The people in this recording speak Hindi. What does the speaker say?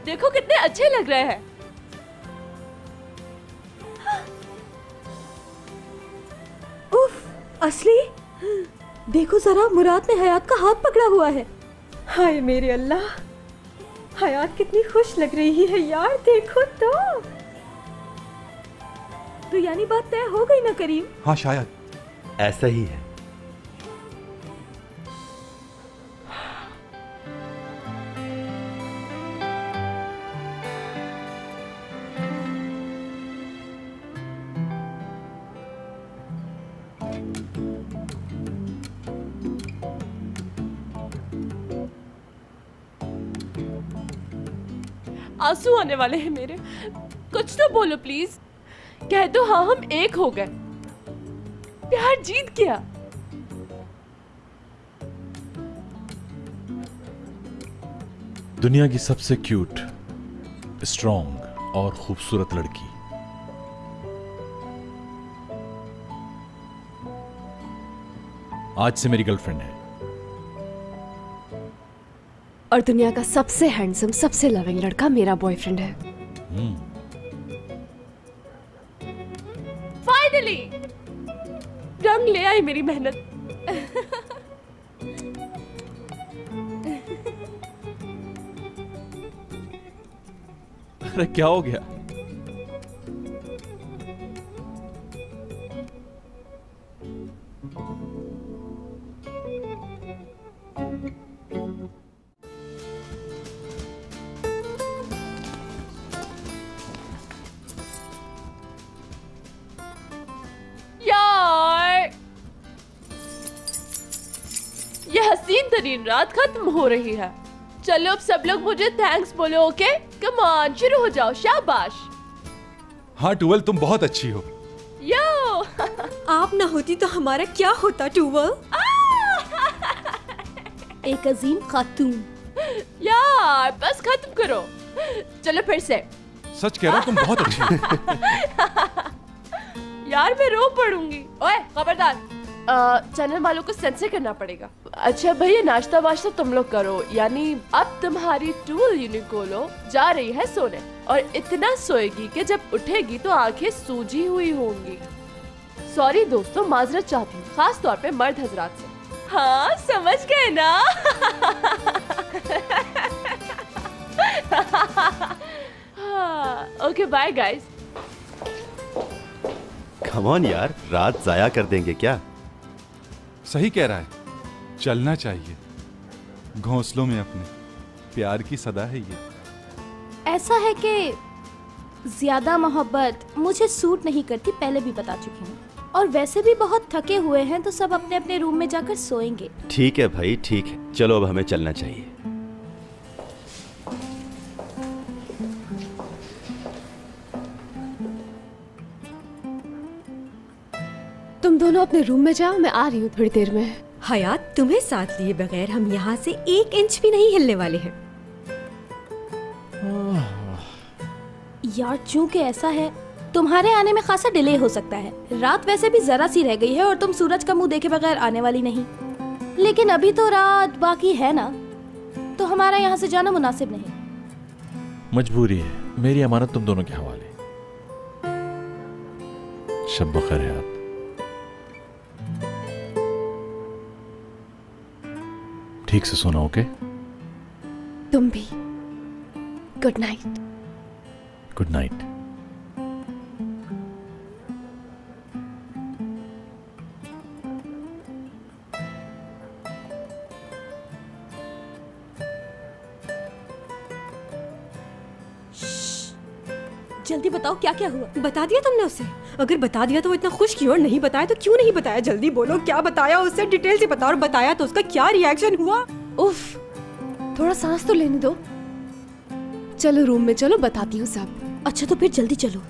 देखो कितने अच्छे लग रहे हैं। उफ, असली देखो जरा, मुराद ने हयात का हाथ पकड़ा हुआ है। हाय मेरे अल्लाह, हयात कितनी खुश लग रही है यार, देखो तो यानी बात तय हो गई ना करीम? हाँ शायद ऐसा ही है। आंसू आने वाले हैं मेरे, कुछ तो बोलो प्लीज। कह दो हाँ हम एक हो गए, प्यार जीत गया। दुनिया की सबसे क्यूट, स्ट्रॉन्ग और खूबसूरत लड़की। आज से मेरी गर्लफ्रेंड है। और दुनिया का सबसे हैंडसम, सबसे लविंग लड़का मेरा बॉयफ्रेंड है। फाइनली रंग ले आई मेरी मेहनत। अरे क्या हो गया? यार ये हसीन तरीन रात खत्म हो रही है। चलो अब सब लोग मुझे थैंक्स बोलो। ओके कम ऑन, शुरू हो जाओ। शाबाश। हाँ टूवल, तुम बहुत अच्छी हो। यो आप ना होती तो हमारा क्या होता टूवल? एक अजीम खातून। यार बस खत्म करो। चलो फिर से। सच कह रहा हूँ, तुम बहुत अच्छी हो। यार मैं रो पड़ूंगी। ओए खबरदार, चैनल वालों को सेंसर करना पड़ेगा। अच्छा भैया, नाश्ता वाश्ता तुम लोग करो। यानी अब तुम्हारी टूल यूनिकोलो जा रही है सोने, और इतना सोएगी कि जब उठेगी तो आंखें सूजी हुई होंगी। सॉरी दोस्तों, माजरत चाहती हूँ, खास तौर पे मर्द हजरात से। हाँ समझ गए ना? Okay bye guys. Come on यार, रात जाया कर देंगे क्या? सही कह रहा है, चलना चाहिए घोंसलों में अपने। प्यार की सदा है ये। ऐसा है कि ज्यादा मोहब्बत मुझे सूट नहीं करती, पहले भी बता चुकी हूँ। और वैसे भी बहुत थके हुए हैं तो सब अपने अपने रूम में जाकर सोएंगे। ठीक है भाई, ठीक है, चलो अब हमें चलना चाहिए। तुम दोनों अपने रूम में जाओ, मैं आ रही हूँ थोड़ी देर में। हयात, तुम्हें साथ लिए बगैर हम यहाँ से 1 इंच भी नहीं हिलने वाले हैं। यार चूंकि ऐसा है, तुम्हारे आने में खासा डिले हो सकता है। रात वैसे भी जरा सी रह गई है और तुम सूरज का मुंह देखे बगैर आने वाली नहीं। लेकिन अभी तो रात बाकी है ना, तो हमारा यहाँ से जाना मुनासिब नहीं। मजबूरी है, मेरी अमानत तुम दोनों के हवाले। शब बखैर हयात। ठीक से सोना, ओके? तुम भी। Good night. Good night. जल्दी बताओ क्या क्या हुआ? बता दिया तुमने उसे? अगर बता दिया तो वो इतना खुश क्यों, और नहीं बताया तो क्यों नहीं बताया? जल्दी बोलो, क्या बताया उससे? डिटेल से बताओ। और बताया तो उसका क्या रिएक्शन हुआ? उफ, थोड़ा सांस तो लेने दो। चलो रूम में चलो, बताती हूँ सब। अच्छा तो फिर जल्दी चलो।